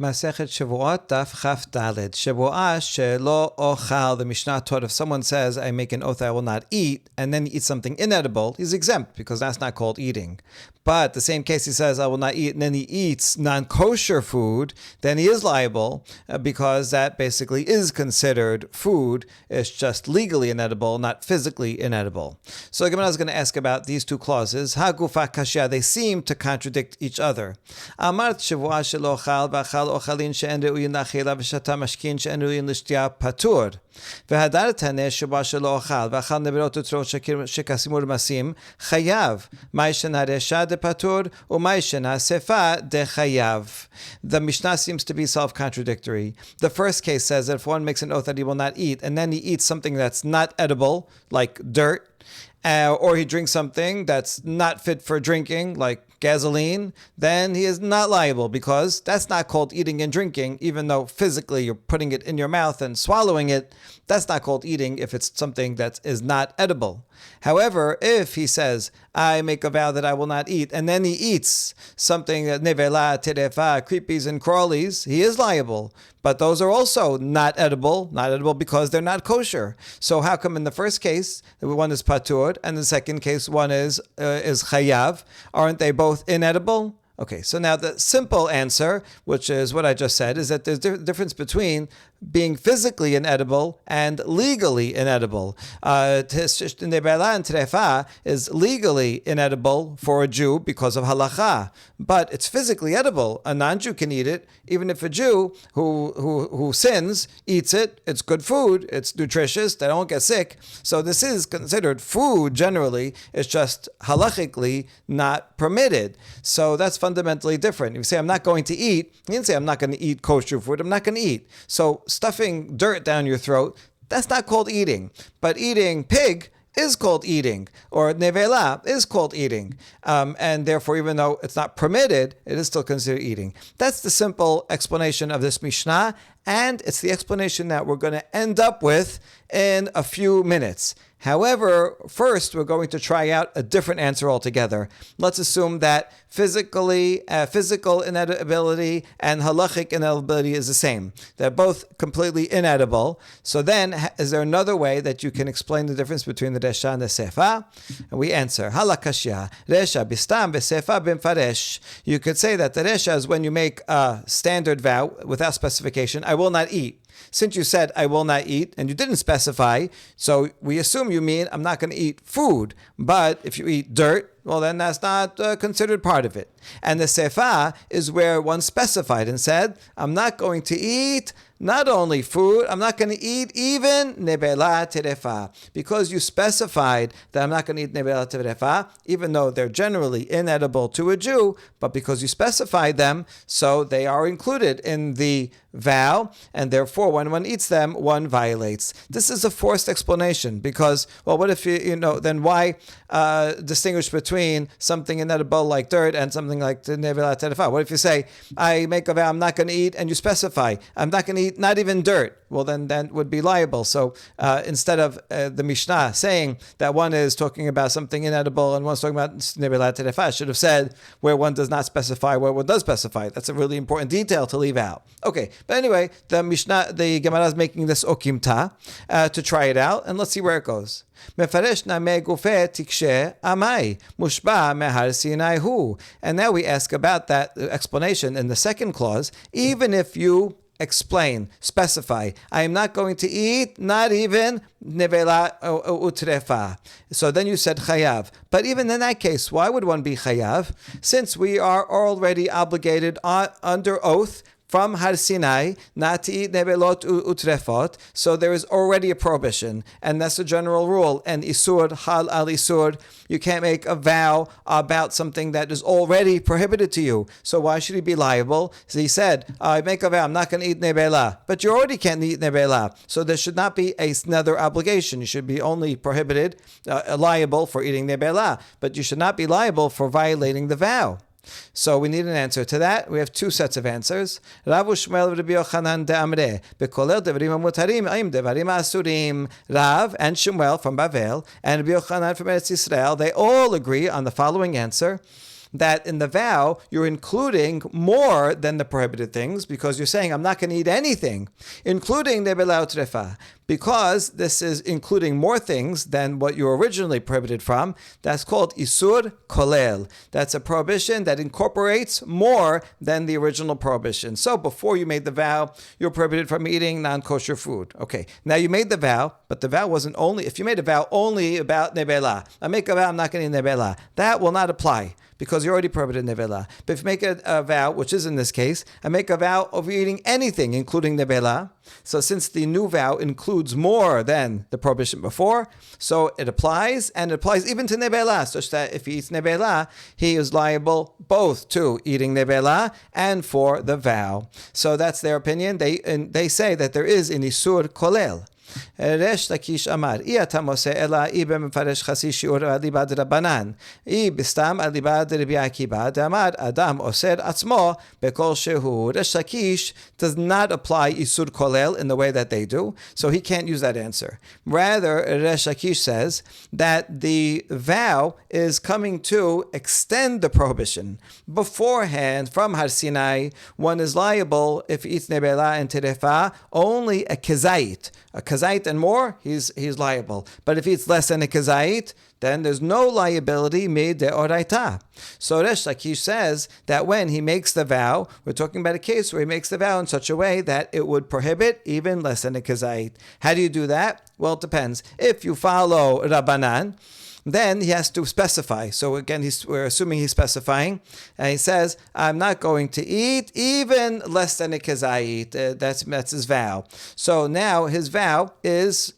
Masechet Shevuot Daf Chaf Daled. Shevuah shelo ochal. The Mishnah taught if someone says, I make an oath I will not eat, and then he eats something inedible, he's exempt because that's not called eating. But the same case he says, I will not eat, and then he eats non-kosher food, then he is liable because that basically is considered food. It's just legally inedible, not physically inedible. So the Gemara is going to ask about these two clauses. Ha-gufa kashya, they seem to contradict each other. Amart Shevuah shelo ochal v'achal ochalin she'en re'uyin la'achila v'shata mashkin she'en re'uyin l'shtiya patur. והדר תענה שבוע שלא אוכל ואכל נבירות ותרות שכסימור מסים חייב מה ישנה רשע דפטור ומה ישנה שפה דחייב. The Mishnah seems to be self-contradictory. The first case says that if one makes an oath that he will not eat and then he eats something that's not edible, like dirt, or he drinks something that's not fit for drinking, like gasoline, then he is not liable because that's not called eating and drinking, even though physically you're putting it in your mouth and swallowing it. That's not called eating if it's something that is not edible. However, if he says, I make a vow that I will not eat, and then he eats something, nevela, terefa, creepies and crawlies, he is liable. But those are also not edible because they're not kosher. So how come in the first case, one is patur, and the second case, one is chayav? Aren't they both inedible? Okay, so now the simple answer, which is what I just said, is that there's a difference between being physically inedible and legally inedible. Nebela and trefa is legally inedible for a Jew because of halacha, but it's physically edible. A non-Jew can eat it, even if a Jew who sins eats it. It's good food. It's nutritious. They don't get sick. So this is considered food generally. It's just halachically not permitted. So that's fundamentally different. If you say, I'm not going to eat, you didn't say, I'm not going to eat kosher food. I'm not going to eat. So stuffing dirt down your throat, that's not called eating. But eating pig is called eating, or nevela is called eating. And therefore, even though it's not permitted, it is still considered eating. That's the simple explanation of this Mishnah, and it's the explanation that we're going to end up with in a few minutes. However, first, we're going to try out a different answer altogether. Let's assume that physical inedibility and halachic inedibility is the same. They're both completely inedible. So then, is there another way that you can explain the difference between the resha and the sefa? And we answer, halakashya, resha bistam v'sefa b'mfaresh. You could say that the resha is when you make a standard vow without specification, I will not eat. Since you said, I will not eat, and you didn't specify, so we assume you mean I'm not going to eat food. But if you eat dirt, well, then that's not considered part of it. And the sefa is where one specified and said, I'm not going to eat not only food, I'm not going to eat even nebela terefa. Because you specified that I'm not going to eat nebela terefa, even though they're generally inedible to a Jew, but because you specified them, so they are included in the vow, and therefore when one eats them, one violates. This is a forced explanation because, well, what if then why distinguish between something inedible like dirt and something like nevela terefa? What if you say, I make a vow I'm not going to eat, and you specify, I'm not going to eat not even dirt? Well, then that would be liable. So instead of the Mishnah saying that one is talking about something inedible and one's talking about nevela terefa, I should have said where one does not specify, where one does specify. That's a really important detail to leave out. Okay, but anyway, the Gemara is making this okimta to try it out, and let's see where it goes. And now we ask about that explanation in the second clause. Even if you explain, specify, I am not going to eat, not even nevela utrefa. So then you said chayav. But even in that case, why would one be chayav? Since we are already obligated under oath from Har Sinai not to eat nebelot utrefot, so there is already a prohibition, and that's a general rule. And isur, hal al isur, you can't make a vow about something that is already prohibited to you. So why should he be liable? So he said, I make a vow, I'm not going to eat nebela, but you already can't eat nebela, so there should not be another obligation. You should be only prohibited, liable for eating nebela, but you should not be liable for violating the vow. So we need an answer to that. We have two sets of answers. Rav Ushmael Rabbi Yochanan de'amre bekolel devarim mutarim aim devarim asurim. Rav and Shmuel from Bavel and Rabbi Yochanan from Eretz Yisrael, they all agree on the following answer, that in the vow, you're including more than the prohibited things, because you're saying, I'm not going to eat anything, including nebela utrefa. Because this is including more things than what you were originally prohibited from, that's called isur kolel. That's a prohibition that incorporates more than the original prohibition. So before you made the vow, you're prohibited from eating non-kosher food. Okay, now you made the vow, but the vow wasn't only, if you made a vow only about nebela, I make a vow I'm not going to eat nebela, that will not apply, because you're already prohibited nebela. But if you make a vow, which is in this case, I make a vow of eating anything, including nebela. So since the new vow includes more than the prohibition before, so it applies, and it applies even to nebela, such that if he eats nebela, he is liable both to eating nebela and for the vow. So that's their opinion. They say that there is an isur kolel. ריש לקיש אמר, אתה מוסה אלא במפרש חצי שיעור על ליבא דרבנן, בסתם על ליבא דרבי עקיבא, דאמר אדם אוסר עצמו בכל שהוא. ריש לקיש does not apply isur kolel in the way that they do, so he can't use that answer. Rather, Rish Lakish says that the vow is coming to extend the prohibition. Beforehand, from Har Sinai, one is liable if he eats nebela and terefa only a kezait. A kezait and more, he's liable. But if he eats less than a kezait, then there's no liability made deoraita. So Resh Lakish says that when he makes the vow, we're talking about a case where he makes the vow in such a way that it would prohibit even less than a kezait. How do you do that? Well, it depends. If you follow Rabbanan, then he has to specify. So again, we're assuming he's specifying, and he says, I'm not going to eat even less than a kezait. That's his vow. So now his vow is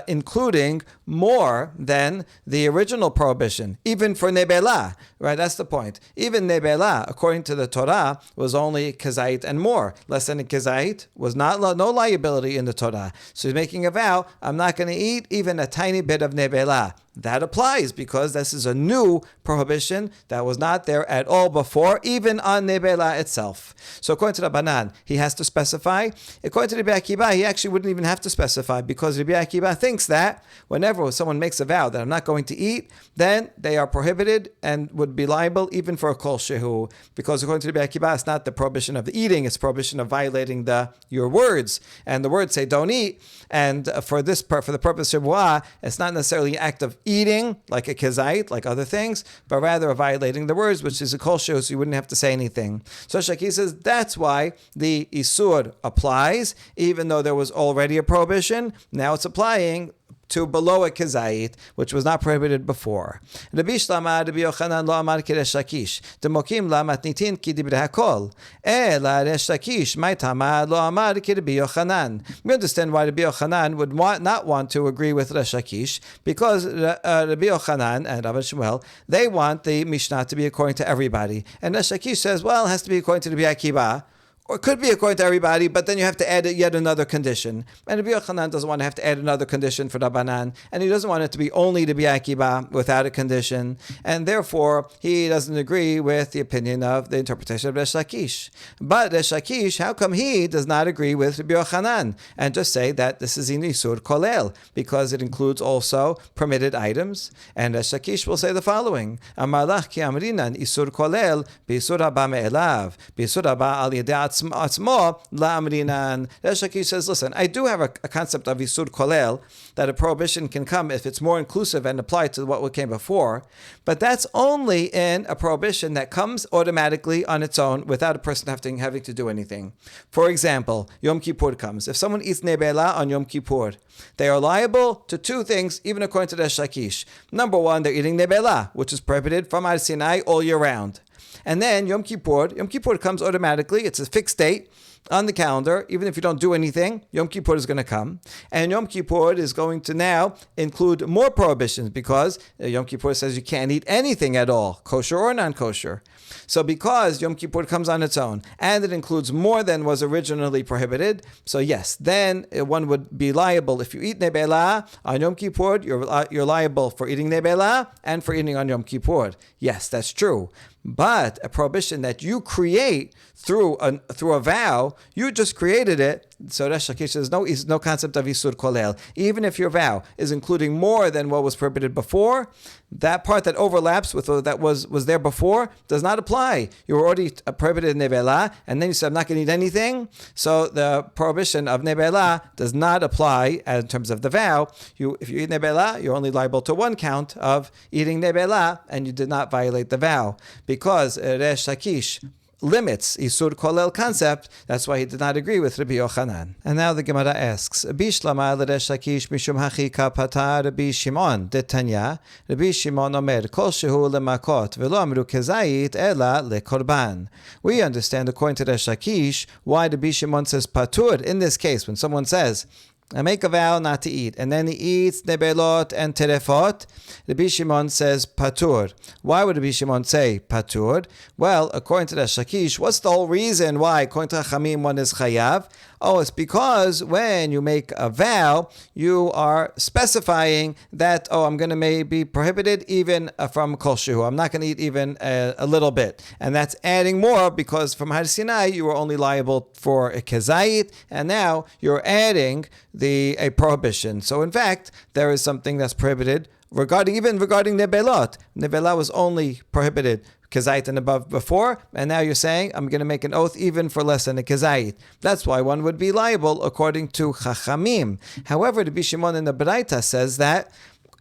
including more than the original prohibition, even for nebela, right? That's the point. Even nebela, according to the Torah, was only kezait and more. Less than a kezait was no liability in the Torah. So he's making a vow, I'm not going to eat even a tiny bit of nebela. That applies because this is a new prohibition that was not there at all before, even on nebela itself. So according to Rabbanan, he has to specify. According to Rabbi Akiva, he actually wouldn't even have to specify, because Rabbi Akiva thinks that whenever someone makes a vow that I'm not going to eat, then they are prohibited and would be liable even for a kol shehu. Because according to Rabbi Akiva, it's not the prohibition of the eating, it's prohibition of violating your words. And the words say don't eat. And for the purpose of Shevuot, it's not necessarily an act of eating, like a kezait, like other things, but rather of violating the words, which is a kol shehu, so you wouldn't have to say anything. So Shaki says that's why the isur applies, even though there was already a prohibition. Now it's applying to below a kezait, which was not prohibited before. Rabbi Shlama, Rabbi Yochanan lo amar ki Resh Lakish, demokim la matnitin ki dibre hakol. Ela Resh Lakish, my tama lo amar ki Rabbi Yochanan. We understand why Rabbi Yochanan would not want to agree with Resh Lakish, because Rabbi Yochanan and Rav Shmuel, they want the Mishnah to be according to everybody. And Resh Lakish says, well, it has to be according to Rabbi Akiva, or it could be according to everybody, but then you have to add yet another condition. And Rabbi Yochanan doesn't want to have to add another condition for Rabbanan, and he doesn't want it to be only Rabbi Akiva without a condition, and therefore he doesn't agree with the opinion of the interpretation of Resh Lakish. But Resh Lakish, how come he does not agree with Rabbi Yochanan and just say that this is in Isur Kolel, because it includes also permitted items? And Resh Lakish will say the following: Amalach ki amrinan Isur Kolel b'Isur haba me'elav b'Isur haba al yedei Atzmo la'amrinan. Resh Lakish says, listen, I do have a concept of Isur Kolel, that a prohibition can come if it's more inclusive and applied to what came before, but that's only in a prohibition that comes automatically on its own without a person having to do anything. For example, Yom Kippur comes. If someone eats nebela on Yom Kippur, they are liable to two things, even according to Resh Lakish. Number one, they're eating nebela, which is prohibited from Har Sinai all year round. And then Yom Kippur comes automatically. It's a fixed date on the calendar. Even if you don't do anything, Yom Kippur is going to come. And Yom Kippur is going to now include more prohibitions, because Yom Kippur says you can't eat anything at all, kosher or non-kosher. So because Yom Kippur comes on its own, and it includes more than was originally prohibited, so yes, then one would be liable. If you eat nebela on Yom Kippur, you're liable for eating nebela and for eating on Yom Kippur. Yes, that's true. But a prohibition that you create through a vow, you just created it. So Resh Lakish says no concept of Isur Kolel. Even if your vow is including more than what was prohibited before, that part that overlaps with that was there before does not apply. You were already prohibited Nevela, and then you said, I'm not going to eat anything. So the prohibition of Nevela does not apply in terms of the vow. If you eat Nevela, you're only liable to one count of eating Nevela, and you did not violate the vow. Because Resh Lakish limits Isur Kolel concept, that's why he did not agree with Rabbi Yochanan. And now the Gemara asks, Bishlama l'Resh Lakish mishum hachika patar Rabbi Shimon detanya. Rabbi Shimon omer kol shehu lemakot velo amru kezayit ela lekorban. We understand according to Resh Lakish why Rabbi Shimon says patur in this case when someone says, I make a vow not to eat, and then he eats nebelot and terefot. Rabbi Shimon says patur. Why would Rabbi Shimon say patur? Well, according to the Shakish, what's the whole reason why, according to Chachamim, one is chayav? Oh, it's because when you make a vow, you are specifying that, I'm going to be prohibited even from kol shehu. I'm not going to eat even a little bit. And that's adding more because from Har Sinai, you were only liable for a kezayit, and now you're adding a prohibition. So in fact, there is something that's prohibited regarding nebelot. Nebela was only prohibited kezayit and above before, and now you're saying, I'm going to make an oath even for less than a kezayit. That's why one would be liable according to Chachamim. However, Rabbi Shimon in the Baraita says that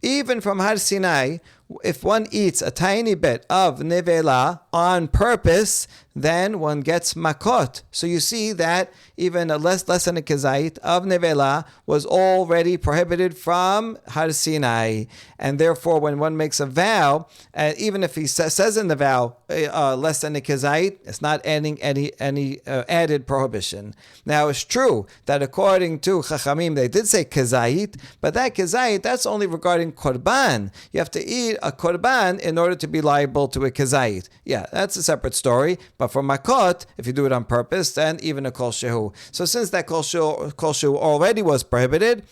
even from Har Sinai, if one eats a tiny bit of nevela on purpose, then one gets makot. So you see that even a less than a kezayit of nevela was already prohibited from Har Sinai. And therefore, when one makes a vow, even if he says in the vow less than a kezayit, it's not adding any added prohibition. Now, it's true that according to Chachamim, they did say kezayit, but that kezayit, that's only regarding korban. You have to eat a korban in order to be liable to a kezayit. Yeah, that's a separate story. But for makot, if you do it on purpose, then even a kol shehu. So since that kol shehu already was prohibited,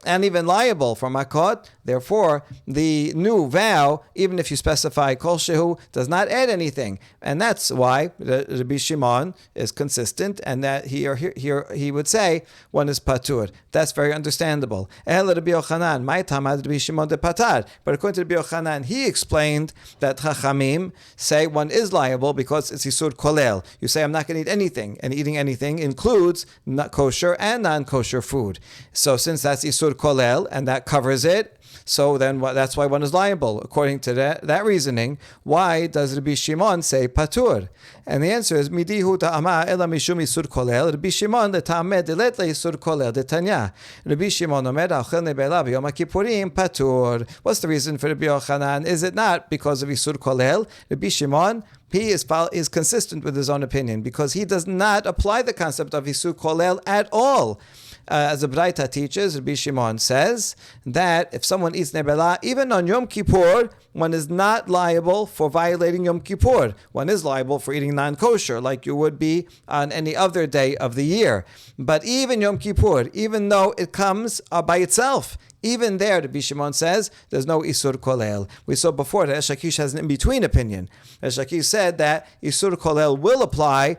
and even liable for makot, therefore, the new vow, even if you specify kol shehu, does not add anything. And that's why Rabbi Shimon is consistent, and that he would say one is patur. That's very understandable. El Rabbi Yochanan, my tamad Rabbi Shimon de patar. But according to Rabbi Yochanan, he explained that Chachamim say one is liable because it's Isur Kolel. You say, I'm not going to eat anything, and eating anything includes kosher and non-kosher food. So since that's Isur Kolel, and that covers it, so then that's why one is liable. According to that reasoning, why does Rabbi Shimon say patur? And the answer is, Midihu ta'ama ela mishum isur kolel, Rabbi Shimon le'ta'ameh delet le'isur kolel detanya. Rabbi Shimon omer achel nebela b'yom kippurim patur. What's the reason for Rabbi Yochanan? Is it not because of isur kolel? Rabbi Shimon, he is consistent with his own opinion because he does not apply the concept of isur kolel at all. As the Braita teaches, Rabbi Shimon says that if someone eats nebela, even on Yom Kippur, one is not liable for violating Yom Kippur. One is liable for eating non-kosher, like you would be on any other day of the year. But even Yom Kippur, even though it comes by itself, even there, Rabbi Shimon says, there's no Isur Kolel. We saw before that Resh Lakish has an in-between opinion. Resh Lakish said that Isur Kolel will apply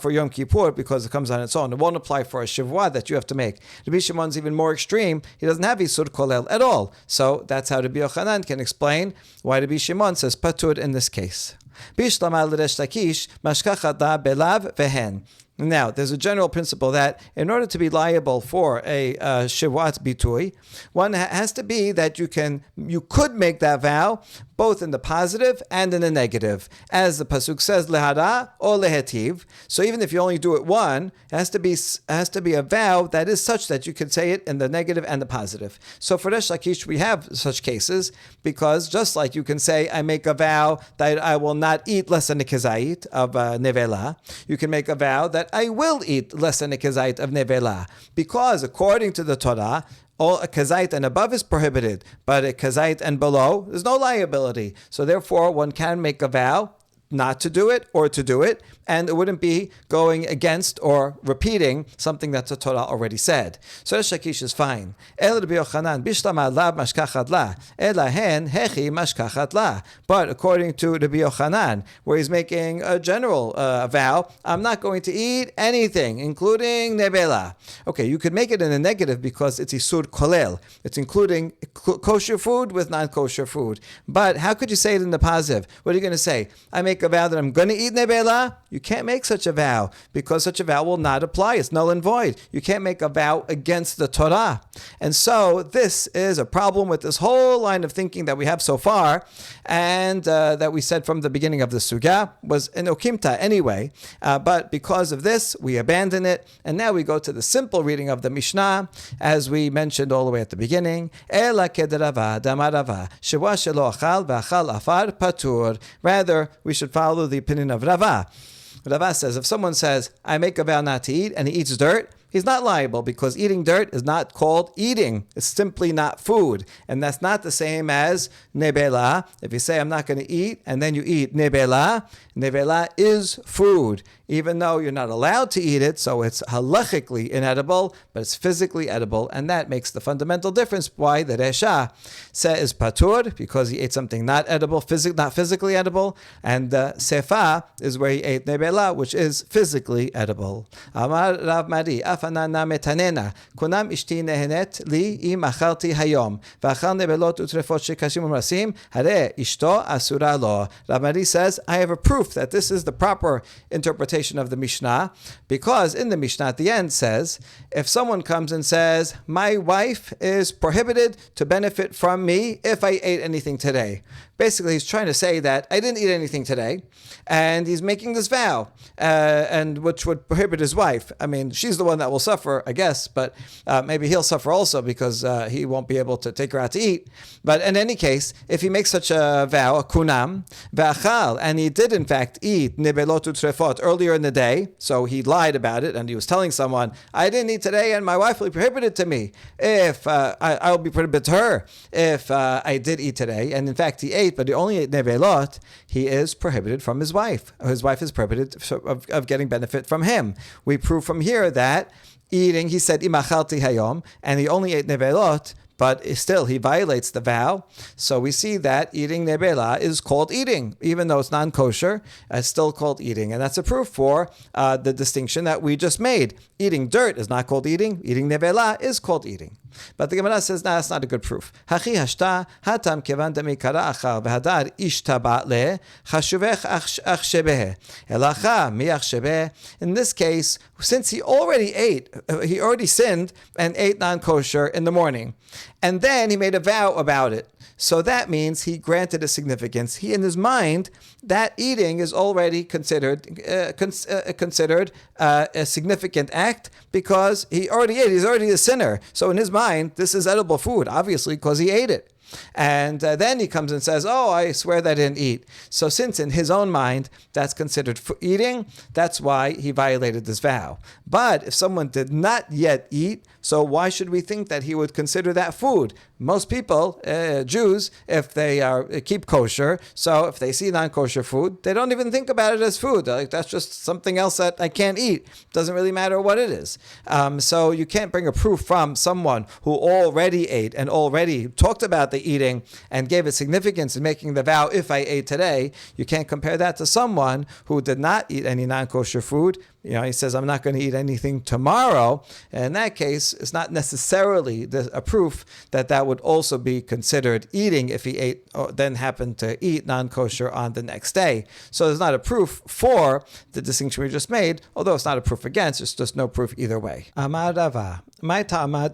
for Yom Kippur because it comes on its own. It won't apply for a Shevuot that you have to make. Rabbi Shimon's even more extreme. He doesn't have Isur Kolel at all. So that's how Rabbi Yochanan can explain why Rabbi Shimon says patur in this case. Bishlama l'Resh Lakish mashkachata belav vehen. Now, there's a general principle that in order to be liable for a Shevuot bitui, one has to be that you could make that vow both in the positive and in the negative. As the pasuk says, lehara or lehetiv. So even if you only do it one, it has to be a vow that is such that you can say it in the negative and the positive. So for Resh Lakish, we have such cases because just like you can say, I make a vow that I will not eat less than a kezayit of nevela, you can make a vow that I will eat less than a kezayit of nevela, because according to the Torah, all a kezayit and above is prohibited, but a kezayit and below, there's no liability. So therefore, one can make a vow not to do it or to do it, and it wouldn't be going against or repeating something that the Torah already said. So Resh Lakish is fine. But according to Rabbi Yochanan, where he's making a general vow, I'm not going to eat anything, including nebela. Okay, you could make it in a negative because it's isur kolel. It's including kosher food with non-kosher food. But how could you say it in the positive? What are you going to say? I make a vow that I'm going to eat nebela? You can't make such a vow because such a vow will not apply. It's null and void. You can't make a vow against the Torah. And so this is a problem with this whole line of thinking that we have so far, and that we said from the beginning of the sugya was an okimta anyway. But because of this, we abandon it, and now we go to the simple reading of the Mishnah, as we mentioned all the way at the beginning. Ela kedrava damarava shewa shelo achal v'achal afar patur. Rather, we should follow the opinion of Rava. Rava says, if someone says, I make a vow not to eat, and he eats dirt, he's not liable because eating dirt is not called eating. It's simply not food. And that's not the same as nebela. If you say, I'm not going to eat, and then you eat nebela, nebela is food. Even though you're not allowed to eat it, so it's halachically inedible, but it's physically edible, and that makes the fundamental difference why the Resha is patur, because he ate something not edible, not physically edible, and sefa is where he ate nebela, which is physically edible. Amar Rav Mari, afanana metanena, kunam ishti nehenet li im achalti hayom, v'achal nebelot utrefot shekashim umrasim, hare ishto asura lo. Rav Mari says, I have a proof that this is the proper interpretation of the Mishnah, because in the Mishnah at the end says, if someone comes and says, my wife is prohibited to benefit from me if I ate anything today. Basically, he's trying to say that I didn't eat anything today, and he's making this vow, and which would prohibit his wife. I mean, she's the one that will suffer, I guess, but maybe he'll suffer also because he won't be able to take her out to eat. But in any case, if he makes such a vow, a kunam, ve'achal, and he did in fact eat nebelot utrefot earlier in the day, so he lied about it, and he was telling someone, I didn't eat today, and my wife will be prohibited to me. If I'll be prohibited to her if I did eat today, and in fact he ate, but he only ate nebelot, he is prohibited from his wife. His wife is prohibited of getting benefit from him. We prove from here that eating, he said, imachalti hayom, and he only ate nebelot, but still he violates the vow. So we see that eating nebela is called eating. Even though it's non-kosher, it's still called eating. And that's a proof for the distinction that we just made. Eating dirt is not called eating. Eating nebela is called eating. But the Gemara says, that's not a good proof. Hachi hashta hatam kevan demikara achar v'hadar ishtaba le chashuvech achshebeh elacha mi achshebeh. In this case, since he already sinned and ate non-kosher in the morning, and then he made a vow about it. So that means he granted a significance. He, in his mind, that eating is already considered a significant act because he already ate. He's already a sinner. So in his mind, this is edible food, obviously, because he ate it. And then he comes and says, oh, I swear that I didn't eat. So since in his own mind, that's considered eating, that's why he violated this vow. But if someone did not yet eat, so why should we think that he would consider that food? Most people, Jews, if they keep kosher, so if they see non-kosher food, they don't even think about it as food. They're like, that's just something else that I can't eat. Doesn't really matter what it is. So you can't bring a proof from someone who already ate and already talked about the eating and gave it significance in making the vow, if I ate today. You can't compare that to someone who did not eat any non-kosher food. He says, I'm not going to eat anything tomorrow. And in that case, it's not necessarily a proof that would also be considered eating if he ate or then happened to eat non-kosher on the next day. So there's not a proof for the distinction we just made, although it's not a proof against, it's just no proof either way. Amar Rava. Rava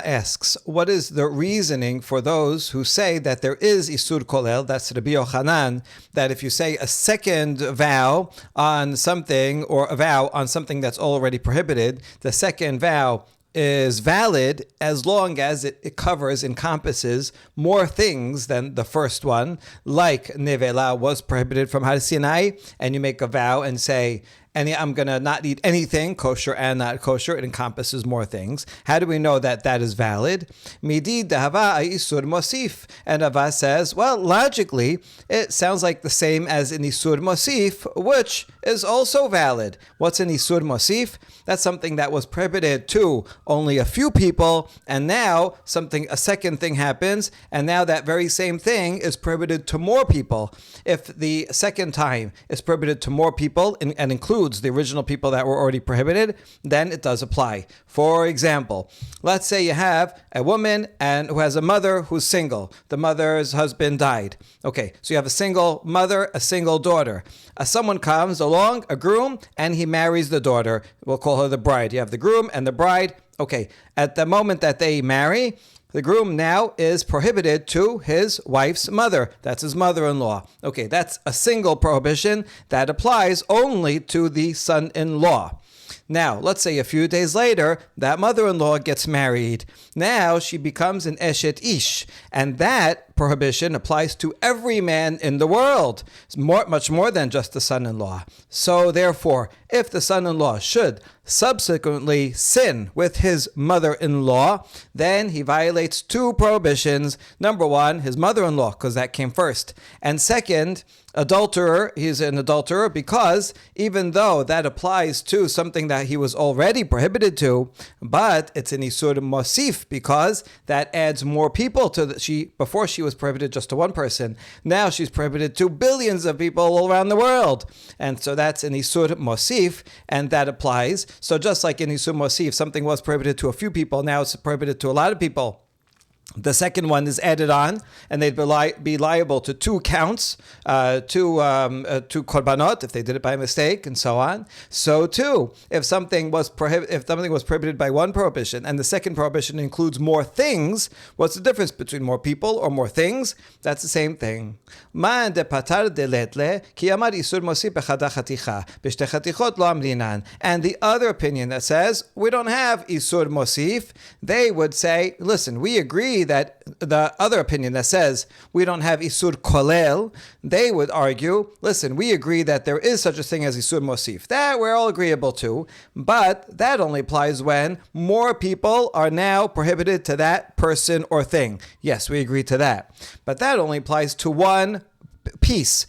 asks, what is the reasoning for those who say that there is isur kolel, that's Rabbi Yochanan, that if you say a second vow on something, or a vow on something that's already prohibited, the second vow is valid as long as it encompasses more things than the first one, like nevela was prohibited from Har Sinai, and you make a vow and say, and I'm going to not eat anything, kosher and not kosher. It encompasses more things. How do we know that that is valid? Midi dahava isur mosif. And Rava says, well, logically, it sounds like the same as an isur mosif, which is also valid. What's an isur mosif? That's something that was prohibited to only a few people, and now a second thing happens, and now that very same thing is prohibited to more people. If the second time is prohibited to more people and includes the original people that were already prohibited, then it does apply. For example, let's say you have a woman who has a mother who's single. The mother's husband died. Okay, so you have a single mother, a single daughter. Someone comes along, a groom, and he marries the daughter. We'll call her the bride. You have the groom and the bride. Okay, at the moment that they marry, the groom now is prohibited to his wife's mother. That's his mother-in-law. Okay, that's a single prohibition that applies only to the son-in-law. Now, let's say a few days later, that mother-in-law gets married. Now she becomes an eshet ish, and that prohibition applies to every man in the world. It's much more than just the son-in-law. So therefore, if the son-in-law should subsequently sin with his mother-in-law, then he violates two prohibitions. Number one, his mother-in-law, because that came first. And second, adulterer, he's an adulterer because even though that applies to something that he was already prohibited to, but it's an isur mosif because that adds more people to before she was prohibited just to one person. Now she's prohibited to billions of people all around the world. And so that's an isur mosif, and that applies. So just like in isur mosif, something was prohibited to a few people, now it's prohibited to a lot of people. The second one is added on, and they'd be liable to two counts, two korbanot if they did it by mistake, and so on. So too, if something was prohibited by one prohibition, and the second prohibition includes more things, what's the difference between more people or more things? That's the same thing. And the other opinion that says we don't have isur mosif, they would say, listen, we agree that the other opinion that says we don't have isur kolel, they would argue, listen, we agree that there is such a thing as isur mosif. That we're all agreeable to, but that only applies when more people are now prohibited to that person or thing. Yes, we agree to that. But that only applies to one piece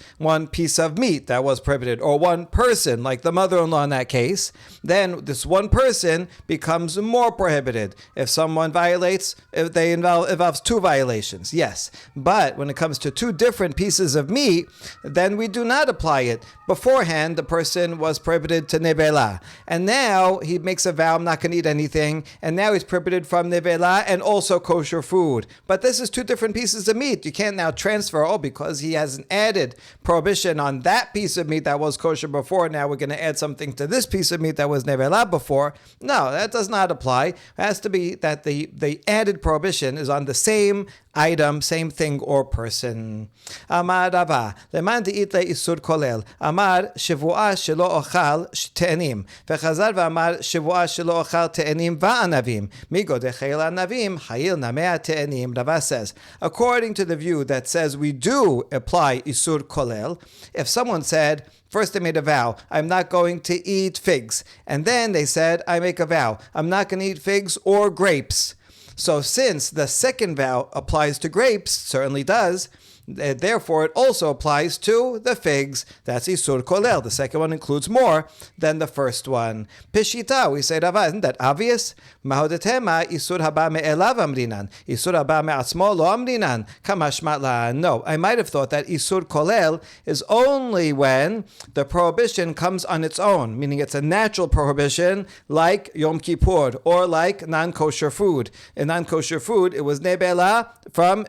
of meat that was prohibited, or one person, like the mother-in-law in that case. Then this one person becomes more prohibited. If someone violates, if involves two violations, yes. But when it comes to two different pieces of meat, then we do not apply it. Beforehand, the person was prohibited to nevela, and now he makes a vow, I'm not going to eat anything, and now he's prohibited from nevela and also kosher food. But this is two different pieces of meat. You can't now transfer, because he has an added prohibition on that piece of meat that was kosher before, now we're going to add something to this piece of meat that was nevela before. No, that does not apply. It has to be that the added prohibition is on the same item, same thing or person. Amar Rava, leman de'it isur kolel, amar Shevuot shelo ochal te'enim, v'chazar v'amar Shevuot shelo ochal te'enim va'anavim, migodechel anavim, hayil namea te'enim. Rava says, according to the view that says we do apply isur kolel, if someone said, first they made a vow, I'm not going to eat figs, and then they said, I make a vow, I'm not going to eat figs or grapes. So since the second vow applies to grapes, certainly does, therefore it also applies to the figs. That's isur kolel. The second one includes more than the first one. Peshita, we say, Rava, isn't that obvious? Mahodetema isur haba me'elav amrinan. Isur haba me'atzmo lo amrinan. Kamashmat la. No, I might have thought that isur kolel is only when the prohibition comes on its own, meaning it's a natural prohibition like Yom Kippur or like non-kosher food. In non-kosher food, it was nebela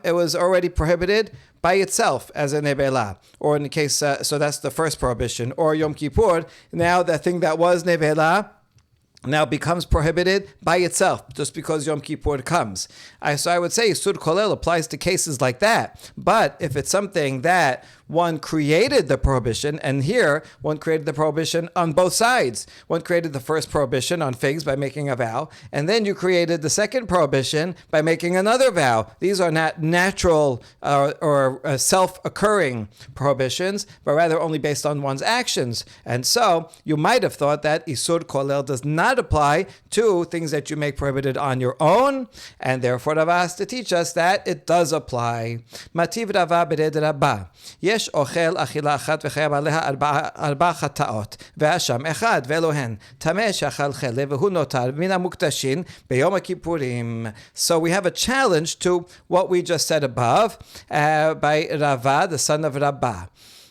it was already prohibited by itself as a nevela, or in the case, so that's the first prohibition, or Yom Kippur, now the thing that was nevela now becomes prohibited by itself, just because Yom Kippur comes. So I would say Isur Kolel applies to cases like that. But if it's something that one created the prohibition, and here one created the prohibition on both sides. One created the first prohibition on figs by making a vow, and then you created the second prohibition by making another vow. These are not natural or self-occurring prohibitions, but rather only based on one's actions. And so you might have thought that Isur Kolel does not apply to things that you make prohibited on your own, and therefore Rava has to teach us that it does apply. Mativ Rava bered Rabba. Yesh ochel achila achat v'chayav aleha arba chataot ve'asham echad ve'elohen tameh shachal chelev v'hu notar min hamuktashin b'yom kippurim. So we have a challenge to what we just said above by Rava, the son of Rabba.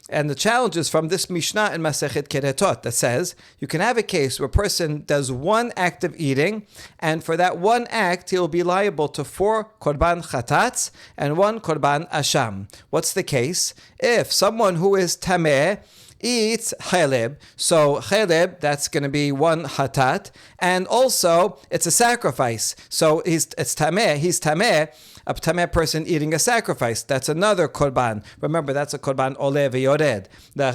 And the challenge is from this Mishnah in Masechet Keretot that says you can have a case where a person does one act of eating, and for that one act he'll be liable to 4 korban chatatz and 1 korban asham. What's the case? If someone who is tameh eats cheleb, so cheleb, that's going to be 1 hatat, and also it's a sacrifice. So he's tameh, a tameh person eating a sacrifice. That's another korban. Remember, that's a korban ole v'yored.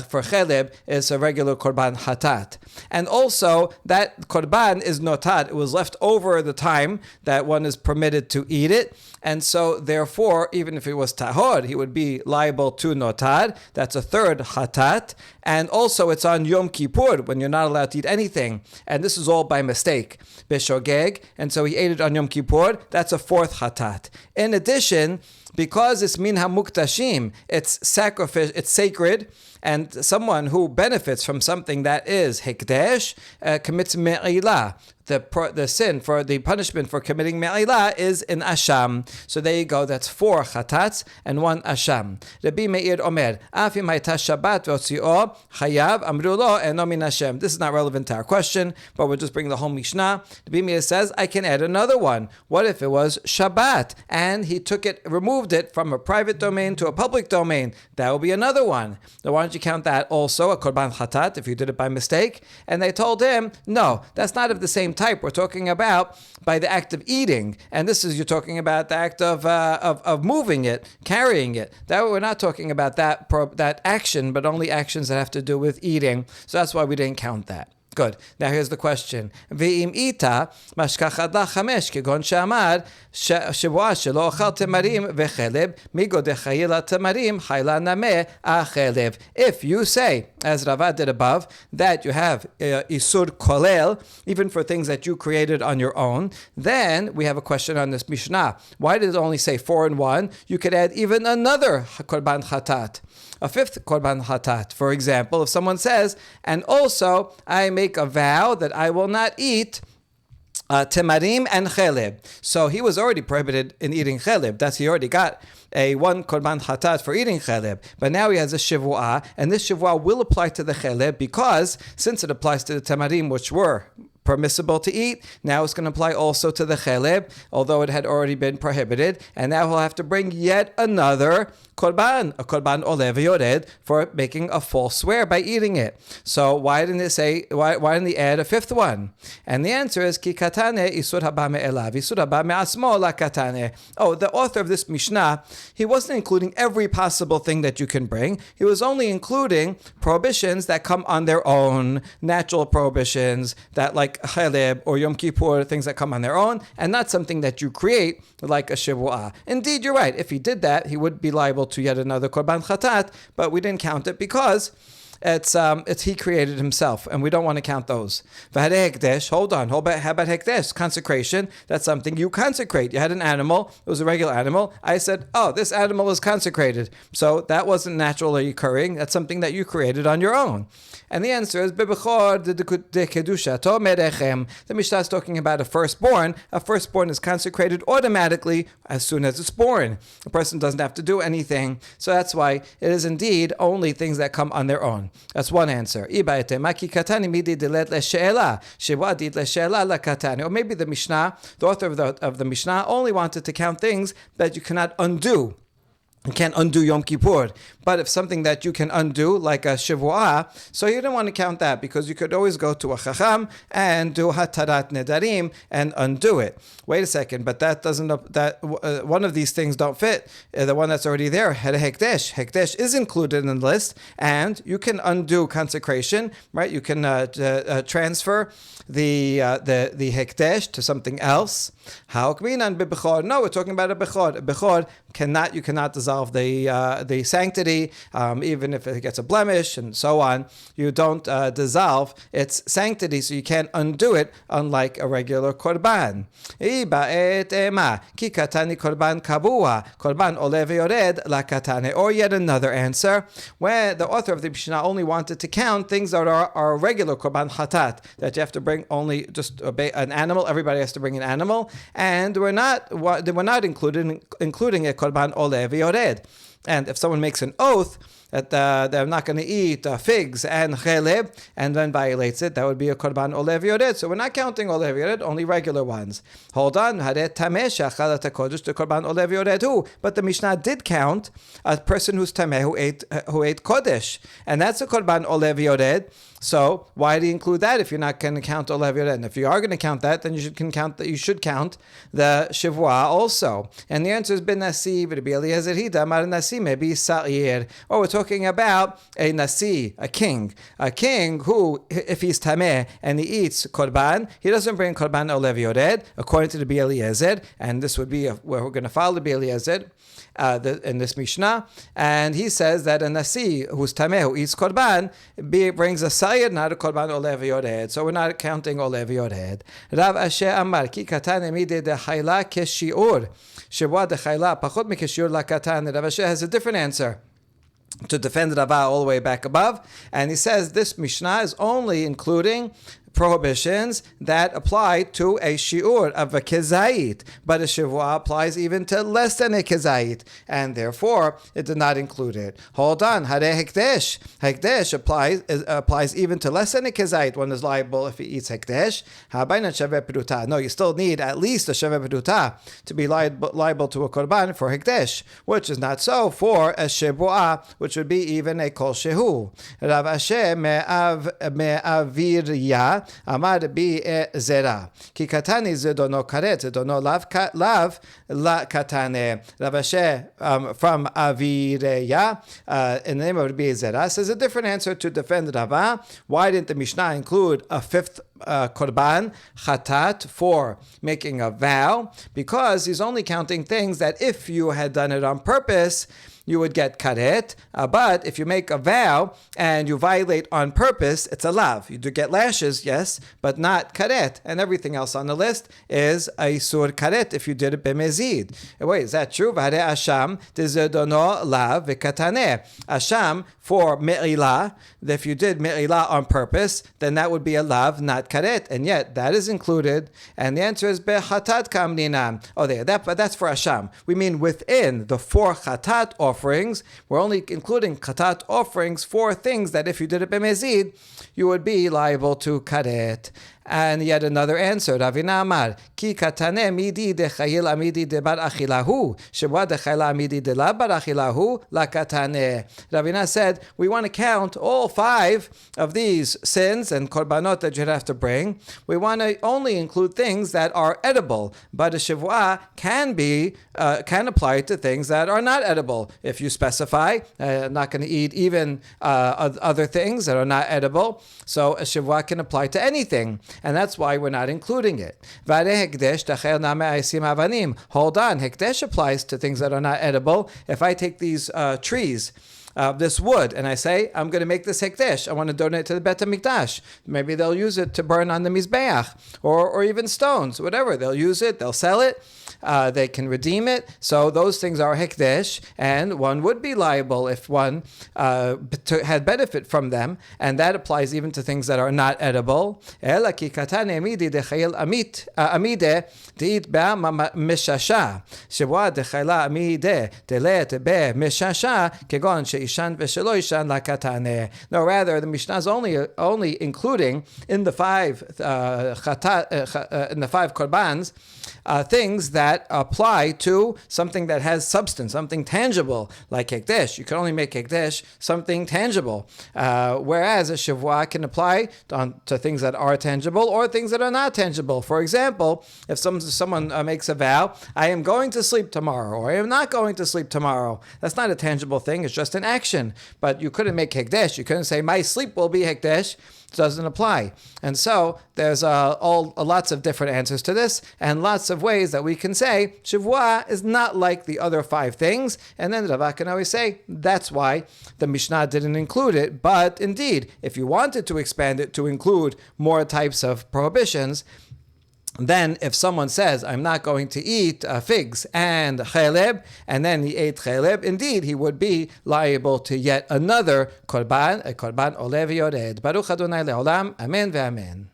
For cheleb, it's a regular korban hatat. And also, that korban is notat. It was left over the time that one is permitted to eat it. And so, therefore, even if it was tahor, he would be liable to notar. That's a 3rd hatat. And also, it's on Yom Kippur, when you're not allowed to eat anything. And this is all by mistake. Beshogeg. And so he ate it on Yom Kippur. That's a 4th hatat. In addition, because it's min hamuktashim, it's sacrifice, it's sacred, and someone who benefits from something that is hekdesh commits me'ilah. The sin for the punishment for committing me'ilah is in asham. So there you go. That's 4 chatats and 1 asham. Rabbi Meir Omer, Afim hayta Shabbat v'otzi'o chayav amru lo eno min Hashem. This is not relevant to our question, but we'll just bring the whole Mishnah. Rabbi Meir says, I can add another one. What if it was Shabbat and he removed it from a private domain to a public domain? That will be another one. Now why don't you count that also a korban chatat if you did it by mistake? And they told him, no, that's not of the same type. We're talking about by the act of eating, and you're talking about the act of moving it, carrying it. That we're not talking about that action, but only actions that have to do with eating. So that's why we didn't count that. Good. Now here's the question. Ve'im ita mashkachad la chamesh kegon she'amar shevuah shelo ochal temarim vecheleb migo dechayila temarim chayla nameh acheleb. If you say, as Rava did above, that you have isur kolel, even for things that you created on your own, then we have a question on this Mishnah. Why did it only say 4 and 1? You could add even another korban chatat, a 5th korban hatat. For example, if someone says, and also I make a vow that I will not eat temarim and cheleb. So he was already prohibited in eating cheleb. He already got a 1 korban hatat for eating cheleb. But now he has a shevuah, and this shevuah will apply to the cheleb because since it applies to the temarim, which were permissible to eat, now it's going to apply also to the cheleb, although it had already been prohibited, and now he'll have to bring yet another korban, a korban ole v'yored, for making a false swear by eating it. So why didn't he add a 5th one? And the answer is ki katane isur haba me'elav, isur haba me'asmo la katane. Oh, the author of this Mishnah, he wasn't including every possible thing that you can bring. He was only including prohibitions that come on their own, natural prohibitions that like cheleb or Yom Kippur, things that come on their own, and not something that you create like a shevuah. Indeed, you're right. If he did that, he would be liable to yet another korban chatat, but we didn't count it because it's he created himself, and we don't want to count those. Hold on. How about hekdesh? Consecration. That's something you consecrate. You had an animal. It was a regular animal. I said, oh, this animal is consecrated. So that wasn't naturally occurring. That's something that you created on your own. And the answer is, Bebechor de kedushato merechem. The Mishnah is talking about a firstborn. A firstborn is consecrated automatically as soon as it's born. A person doesn't have to do anything. So that's why it is indeed only things that come on their own. That's one answer. Or maybe the Mishnah, the author of the Mishnah, only wanted to count things that you cannot undo. You can't undo Yom Kippur. But if something that you can undo, like a Shevuot, so you don't want to count that, because you could always go to a Chacham and do Hatarat Nedarim and undo it. Wait a second, but that doesn't, one of these things don't fit. The one that's already there, Hekdesh. Hekdesh is included in the list, and you can undo consecration, right? You can transfer the Hekdesh to something else. No, we're talking about a Bechor. A Bechor you cannot dissolve the sanctity, even if it gets a blemish and so on. You don't dissolve its sanctity, so you can't undo it, unlike a regular korban. Or yet another answer, where the author of the Mishnah only wanted to count things that are regular korban chatat, that you have to bring only just an animal. Everybody has to bring an animal, and we're not including a korban ole v'yored. And if someone makes an oath that they're not going to eat figs and cheleb, and then violates it, that would be a korban ole v'yored. So we're not counting ole v'yored, only regular ones. Hold on, but the Mishnah did count a person who's tameh who ate kodesh, and that's a korban ole v'yored. So why do you include that if you're not going to count Olev Yored? And if you are going to count that, then you should count the Shevuot also. And the answer is Ben Nasi, Rabbi Eliezer Hida, Mar Nasi, maybe Sa'ir. Or we're talking about a Nasi, a king who, if he's Tameh and he eats Korban, he doesn't bring Korban Olev Yored, according to Rabbi Eliezer, and this would be where we're going to follow Rabbi Eliezer in this Mishnah. And he says that a Nasi who's Tameh, who eats Korban, brings a not a korban olev yored, so we're not counting olev yored. Rav Asher Amar ki katan emide de chayla keshiur shevuot de chayla pachot mikeshiur la katan. Rav Asher has a different answer to defend Rava all the way back above, and he says this Mishnah is only including prohibitions that apply to a shiur of a kezait, but a Shevuot applies even to less than a kezait, and therefore it did not include it. Hold on, hare hekdesh. Hekdesh applies even to less than a kezait. One is liable if he eats hekdesh. Habayna sheve peruta. No, you still need at least a sheve peruta to be liable to a korban for hekdesh, which is not so for a Shevuot, which would be even a kol shehu. Rav Asher me'avirya Amar bi zera ki katani zedono karet zedono lav la katane. Rav Asher from Avireya in the name of Rabbi Zera says a different answer to defend Rava. Why didn't the Mishnah include a fifth korban chatat for making a vow? Because he's only counting things that if you had done it on purpose, you would get karet, but if you make a vow and you violate on purpose, it's a lav. You do get lashes, yes, but not karet. And everything else on the list is a sur karet if you did it b'mezid. Wait, is that true? V'hare asham dezedono lav v'kataneh. Asham for me'ilah. If you did me'ilah on purpose, then that would be a lav, not karet. And yet that is included. And the answer is bechatat kamnina. Oh, there. But that's for asham. We mean within the 4 chatat offerings, we're only including chatat offerings for things that if you did it b'mezid, you would be liable to karet. And yet another answer, Ravina Amar, ki katane midi de chayil amidi de bar achilahu, shevuot de chayil amidi de la bar achilahu, la katane. Ravina said, we want to count all 5 of these sins and korbanot that you'd have to bring. We want to only include things that are edible, but a shevuah can apply to things that are not edible. If you specify, I'm not going to eat even other things that are not edible, so a shevuah can apply to anything. And that's why we're not including it. Hold on, Hekdesh applies to things that are not edible. If I take these trees, this wood, and I say, I'm going to make this hekdesh. I want to donate to the Bet HaMikdash. Maybe they'll use it to burn on the Mizbeach, or even stones, whatever. They'll use it, they'll sell it, they can redeem it. So those things are hekdesh, and one would be liable if one had benefit from them, and that applies even to things that are not edible. No, rather, the Mishnah is only including in the 5 korbans things that that apply to something that has substance, something tangible, like Hekdesh. You can only make Hekdesh something tangible, whereas a Shevuah can apply to things that are tangible or things that are not tangible. For example, if someone makes a vow, I am going to sleep tomorrow, or I am not going to sleep tomorrow. That's not a tangible thing, it's just an action. But you couldn't make Hekdesh. You couldn't say, my sleep will be Hekdesh. Doesn't apply. And so there's lots of different answers to this, and lots of ways that we can say Shevuah is not like the other 5 things. And then Rava can always say that's why the Mishnah didn't include it. But indeed, if you wanted to expand it to include more types of prohibitions, then if someone says, I'm not going to eat figs and cheleb, and then he ate cheleb, indeed, he would be liable to yet another korban, a korban olev yored. Baruch Adonai le'olam, amen ve'amen.